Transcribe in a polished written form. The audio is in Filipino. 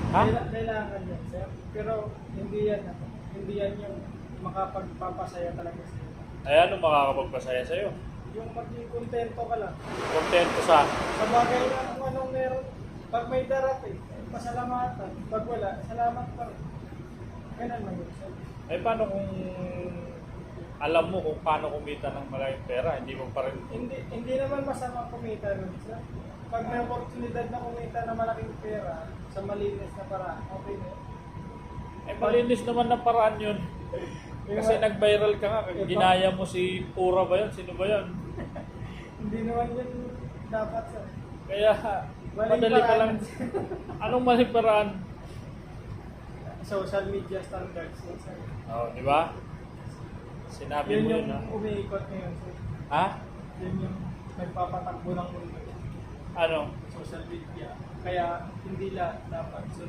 Ha? Kailangan yan, sir. Pero hindi yan yung makapagpapasaya talaga sa'yo. Ay, ano makakapagpasaya sa'yo? Yung maging kontento ka lang. Kontento sa... Sa bagay na kung anong meron, pag may darating, pasalamatan. Pag wala, salamat pa rin. Ganun lang yun, sir. Ay, paano kung alam mo kung paano kumita ng malaking pera, hindi mo pa rin... Hindi naman masama kumita nun, sir. Pag may oportunidad na kumita ng malaking pera sa malinis na paraan, okay na yun. Eh, malinis naman na paraan yun. Kasi nag-viral ka nga, ginaya mo si Pura ba yun? Sino ba yun? Hindi naman yun dapat, sir. Kaya, Maling madali pa paraan. lang. Anong maling paraan? Social media standards, sir. Oh, di ba? Sinabi Yun mo yung yun, ha? umiikot ngayon, sir. Ha? Yun yung nagpapatakbo ng mundo. Ano? Social media. Kaya hindi dapat. So,